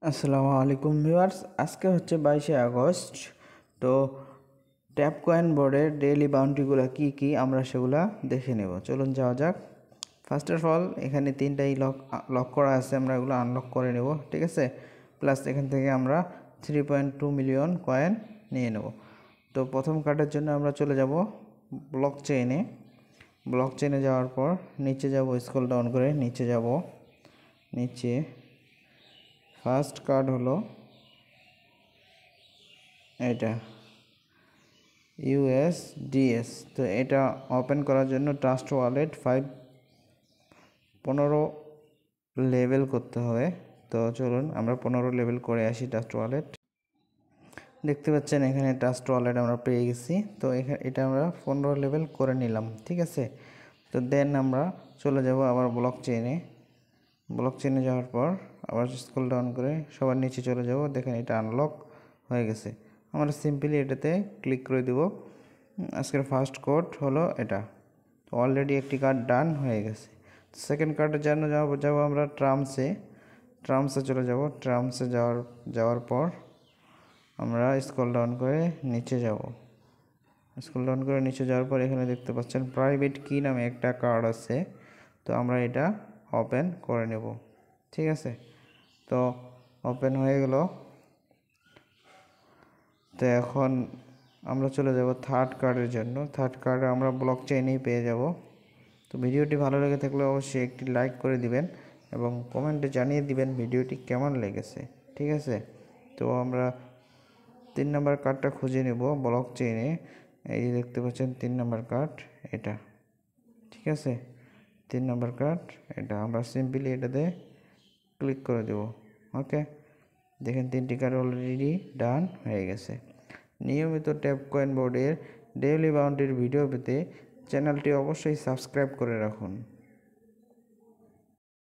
আসসালামু আলাইকুম ভিউয়ার্স, আজকে হচ্ছে 22শে আগস্ট। তো ট্যাপ কয়েন বোর্ডের ডেইলি বাউন্ডারিগুলো কি আমরা সেগুলা দেখে নেব। চলুন যাওয়া যাক। ফার্স্ট অফ অল এখানে তিনটাই লক করা আছে, আমরা এগুলো আনলক করে নেব, ঠিক আছে। প্লাস এখান থেকে আমরা 3.2 মিলিয়ন কয়েন নিয়ে নেব। তো প্রথম কার্ডের জন্য আমরা চলে যাব ব্লক চেইনে যাওয়ার পর নিচে যাব, স্ক্রল ডাউন করে নিচে যাব। নিচে ফার্স্ট কার্ড হলো এটা USDS। তো এটা ওপেন করার জন্য ট্রাস্ট ওয়ালেট 15 লেভেল করতে হবে। তো চলুন আমরা 15 লেভেল করে আসি ট্রাস্ট ওয়ালেট। দেখতে পাচ্ছেন এখানে ট্রাস্ট ওয়ালেট আমরা পেয়ে গেছি। তো এটা আমরা 15 লেভেল করে নিলাম, ঠিক আছে। তো দেন আমরা চলে যাব আবার ব্লক চেইনে যাওয়ার পর আবার স্ক্রল ডাউন করে সবার নিচে চলে যাব। দেখেন এটা আনলক হয়ে গেছে। আমরা সিম্পলি এটাতে ক্লিক করে দেব। আজকের ফার্স্ট কোড হলো এটা। তো অলরেডি একটি কার্ড ডান হয়ে গেছে। সেকেন্ড কার্ডের জন্য যাব আমরা ট্রাম্পসে চলে যাব। ট্রাম্পসে যাওয়ার পর আমরা স্ক্রল ডাউন করে নিচে যাব। যাওয়ার পর এখানে দেখতে পাচ্ছেন প্রাইভেট কি নামে একটা কার্ড আছে। তো আমরা এটা ওপেন করে নেব, ঠিক আছে। তো ওপেন হয়ে গেল। তো এখন আমরা চলে যাব থার্ড কার্ডের জন্য। থার্ড কার্ডে আমরা ব্লক চেইনেই পেয়ে যাব। তো ভিডিওটি ভালো লেগে থাকলে অবশ্যই একটি লাইক করে দিবেন এবং কমেন্টে জানিয়ে দিবেন ভিডিওটি কেমন লেগেছে, ঠিক আছে। তো আমরা 3 নম্বর কার্ডটা খুঁজে নেব ব্লক চেইনে। এই দেখতে পাচ্ছেন 3 নম্বর কার্ড এটা, ঠিক আছে। 3 নম্বর কার্ড এটা আমরা সিম্পলি এটাতে ক্লিক করে দেব। ওকে, দেখেন 3টি কার্ড অলরেডি ডান হয়ে গেছে। নিয়মিত ট্যাপ কয়েন বোর্ডের ডেইলি বাউন্ডারির ভিডিও পেতে চ্যানেলটি অবশ্যই সাবস্ক্রাইব করে রাখুন।